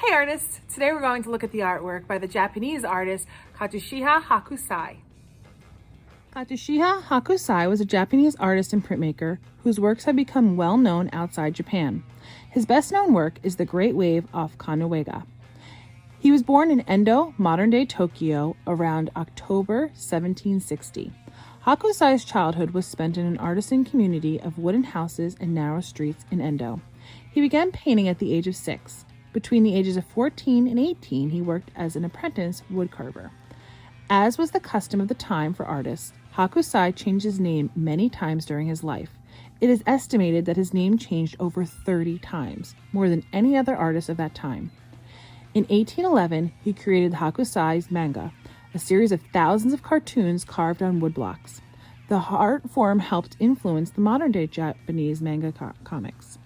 Hi artists! Today we're going to look at the artwork by the Japanese artist Katsushika Hokusai. Katsushika Hokusai was a Japanese artist and printmaker whose works have become well known outside Japan. His best known work is The Great Wave off Kanawega. He was born in Endo, modern-day Tokyo, around October 1760. Hokusai's childhood was spent in an artisan community of wooden houses and narrow streets in Endo. He began painting at the age of 6. Between the ages of 14 and 18, he worked as an apprentice woodcarver. As was the custom of the time for artists, Hokusai changed his name many times during his life. It is estimated that his name changed over 30 times, more than any other artist of that time. In 1811, he created the Hokusai's manga, a series of thousands of cartoons carved on woodblocks. The art form helped influence the modern-day Japanese manga comics.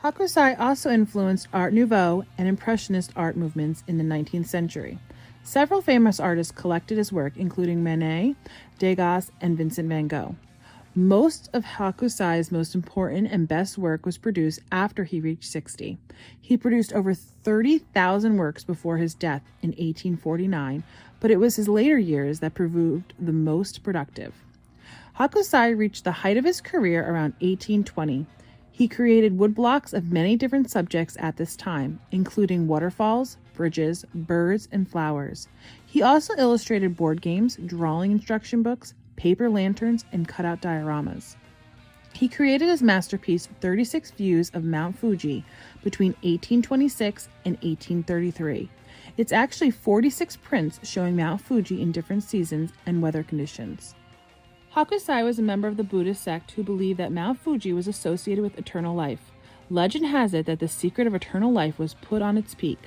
Hokusai also influenced Art Nouveau and Impressionist art movements in the 19th century. Several famous artists collected his work, including Manet, Degas, and Vincent van Gogh. Most of Hokusai's most important and best work was produced after he reached 60. He produced over 30,000 works before his death in 1849, but it was his later years that proved the most productive. Hokusai reached the height of his career around 1820. He created woodblocks of many different subjects at this time, including waterfalls, bridges, birds, and flowers. He also illustrated board games, drawing instruction books, paper lanterns, and cutout dioramas. He created his masterpiece 36 Views of Mount Fuji between 1826 and 1833. It's actually 46 prints showing Mount Fuji in different seasons and weather conditions. Hokusai was a member of the Buddhist sect who believed that Mount Fuji was associated with eternal life. Legend has it that the secret of eternal life was put on its peak.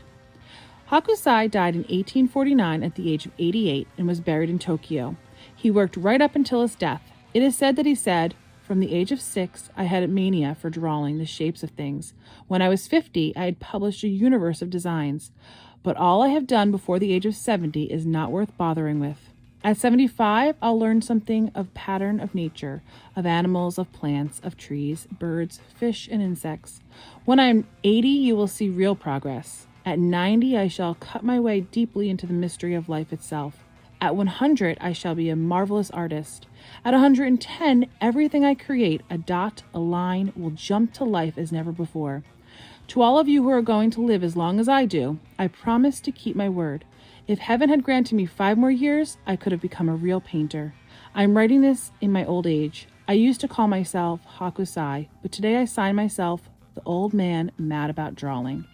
Hokusai died in 1849 at the age of 88 and was buried in Tokyo. He worked right up until his death. It is said that he said, "From the age of 6, I had a mania for drawing the shapes of things. When I was 50, I had published a universe of designs. But all I have done before the age of 70 is not worth bothering with. At 75, I'll learn something of pattern of nature, of animals, of plants, of trees, birds, fish, and insects. When I'm 80, you will see real progress. At 90, I shall cut my way deeply into the mystery of life itself. At 100, I shall be a marvelous artist. At 110, everything I create, a dot, a line, will jump to life as never before. To all of you who are going to live as long as I do, I promise to keep my word. If heaven had granted me 5 more years, I could have become a real painter. I'm writing this in my old age. I used to call myself Hokusai, but today I sign myself the old man mad about drawing."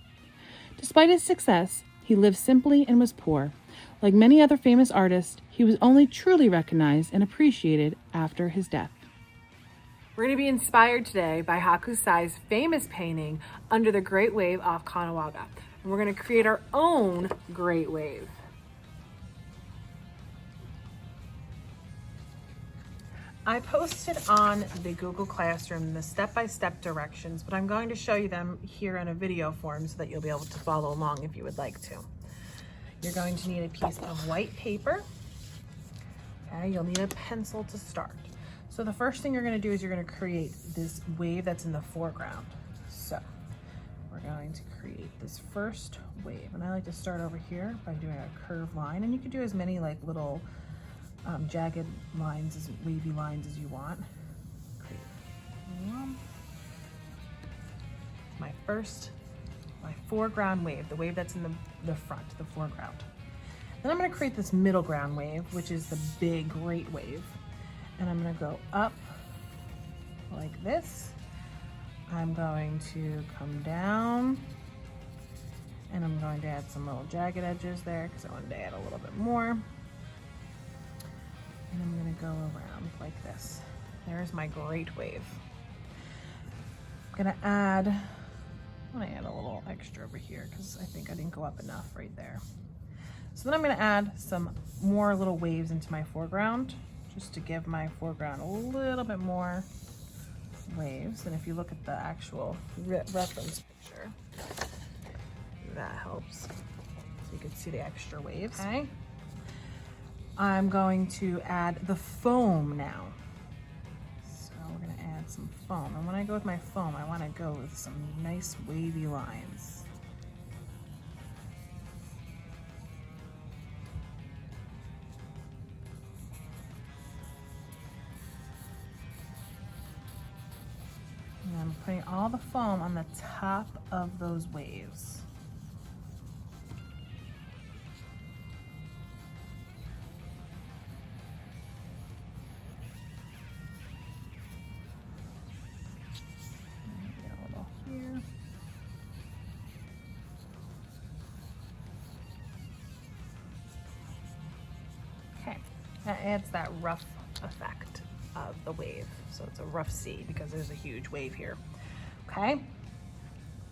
Despite his success, he lived simply and was poor. Like many other famous artists, he was only truly recognized and appreciated after his death. We're going to be inspired today by Hokusai's famous painting, Under the Great Wave off Kanawega. And we're going to create our own Great Wave. I posted on the Google Classroom the step-by-step directions, but I'm going to show you them here in a video form so that you'll be able to follow along if you would like to. You're going to need a piece of white paper. Okay, you'll need a pencil to start. So the first thing you're going to do is you're going to create this wave that's in the foreground. So we're going to create this first wave, and I like to start over here by doing a curved line, and you can do as many like little jagged lines, wavy lines as you want. Create my foreground wave, the wave that's in the front, the foreground. Then I'm going to create this middle ground wave, which is the big great wave. And I'm going to go up like this. I'm going to come down, and I'm going to add some little jagged edges there because I wanted to add a little bit more. And I'm going to go around like this. There's my great wave. I'm going to add a little extra over here because I think I didn't go up enough right there. So then I'm going to add some more little waves into my foreground, just to give my foreground a little bit more waves. And if you look at the actual reference picture, that helps. So you can see the extra waves. Okay. I'm going to add the foam now. So we're going to add some foam. And when I go with my foam, I want to go with some nice wavy lines. putting all the foam on the top of those waves. Get a little here. Okay, that adds that rough effect of the wave. So it's a rough sea because there's a huge wave here. Okay,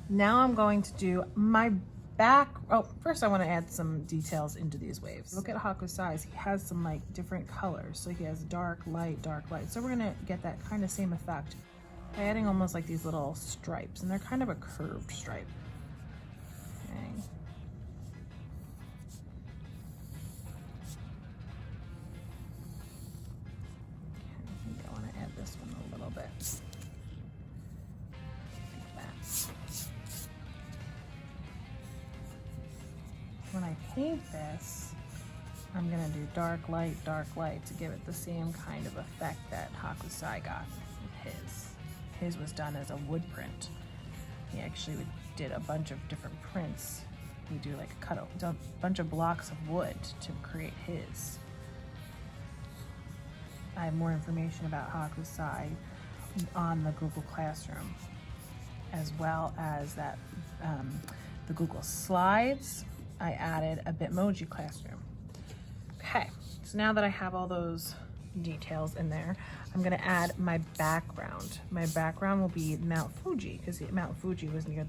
now I'm going to do my back. Oh, first I want to add some details into these waves. Look at Hokusai's. He has some like different colors. So he has dark, light, dark, light. So we're gonna get that kind of same effect by adding almost like these little stripes, and they're kind of a curved stripe. Okay. I think I want to add this one a little bit. Like that. When I paint this, I'm gonna do dark light to give it the same kind of effect that Hokusai got with his. His was done as a wood print. He actually did a bunch of different prints. We do like a bunch of blocks of wood to create his. I have more information about Hokusai on the Google Classroom, as well as that the Google Slides. I added a Bitmoji Classroom. Okay, so now that I have all those details in there, I'm gonna add my background. My background will be Mount Fuji, because Mount Fuji was near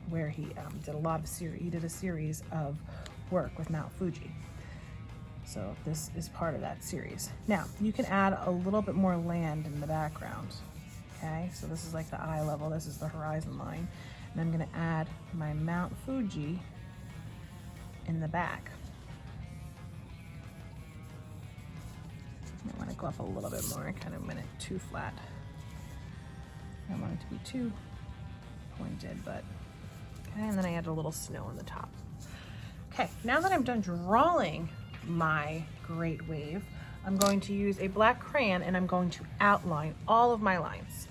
where he did a lot of he did a series of work with Mount Fuji. So this is part of that series. Now, you can add a little bit more land in the background. Okay, so this is like the eye level, this is the horizon line. And I'm gonna add my Mount Fuji in the back. I want to go up a little bit more. I kind of went it too flat. I don't want it to be too pointed, but okay. And then I add a little snow on the top. Okay, now that I'm done drawing my great wave, I'm going to use a black crayon and I'm going to outline all of my lines.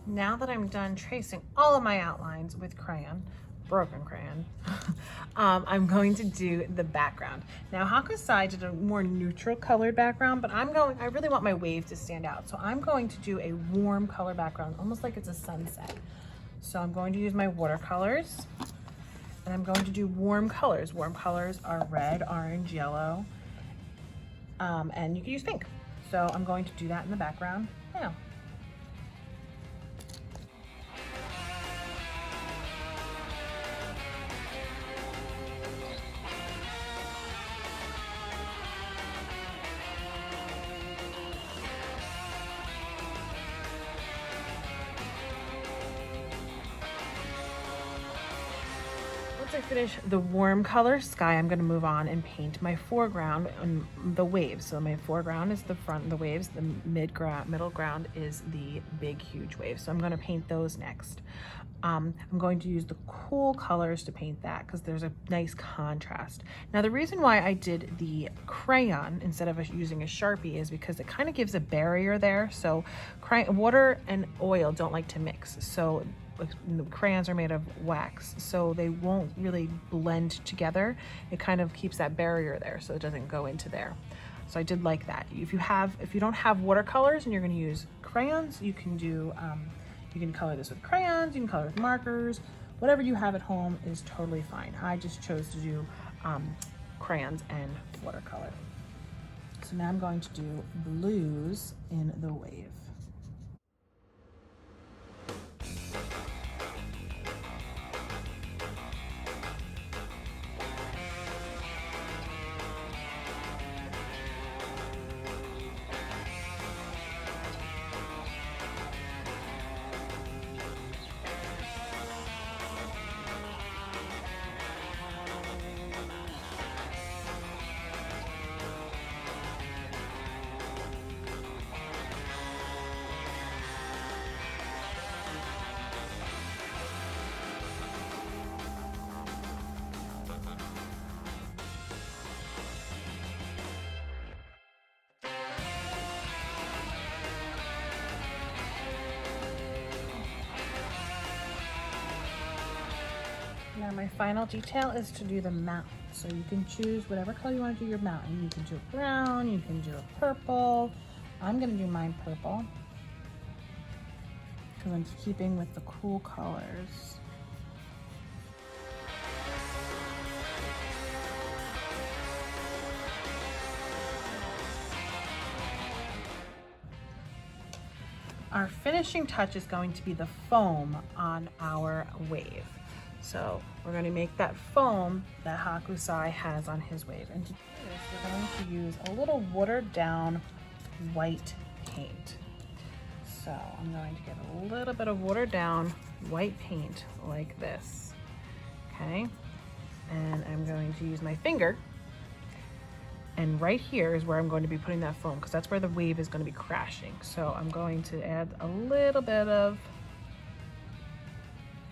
Now that I'm done tracing all of my outlines with crayon, broken crayon, I'm going to do the background. Now Hokusai did a more neutral colored background, but I really want my wave to stand out. So I'm going to do a warm color background, almost like it's a sunset. So I'm going to use my watercolors and I'm going to do warm colors. Warm colors are red, orange, yellow, and you can use pink. So I'm going to do that in the background now. Once I finish the warm color sky, I'm going to move on and paint my foreground and the waves. So my foreground is the front of the waves, the middle ground is the big huge wave. So I'm going to paint those next. I'm going to use the cool colors to paint that because there's a nice contrast. Now the reason why I did the crayon instead of using a Sharpie is because it kind of gives a barrier there. So water and oil don't like to mix. So the crayons are made of wax, so they won't really blend together. It kind of keeps that barrier there so it doesn't go into there. So I did like that. If you don't have watercolors and you're going to use crayons, you can do you can color this with crayons, you can color with markers, whatever you have at home is totally fine. I just chose to do crayons and watercolor. So now I'm going to do blues in the wave. Now my final detail is to do the mountain. So you can choose whatever color you want to do your mountain. You can do a brown, you can do a purple. I'm gonna do mine purple because I'm keeping with the cool colors. Our finishing touch is going to be the foam on our wave. So we're going to make that foam that Hokusai has on his wave. And to do this, we're going to use a little watered down white paint. So I'm going to get a little bit of watered down white paint like this, okay? And I'm going to use my finger, and right here is where I'm going to be putting that foam because that's where the wave is going to be crashing. So I'm going to add a little bit of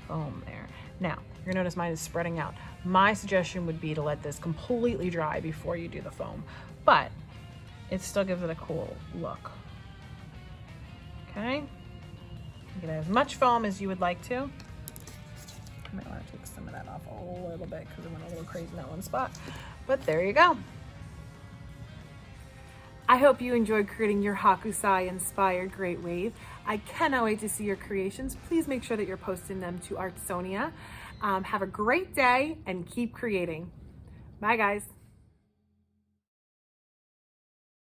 foam there. Now, you're gonna notice mine is spreading out. My suggestion would be to let this completely dry before you do the foam, but it still gives it a cool look. Okay? You can add as much foam as you would like to. I might want to take some of that off a little bit because it went a little crazy in that one spot, but there you go. I hope you enjoyed creating your Hokusai inspired great wave. I cannot wait to see your creations. Please make sure that you're posting them to Artsonia. Have a great day and keep creating. Bye guys.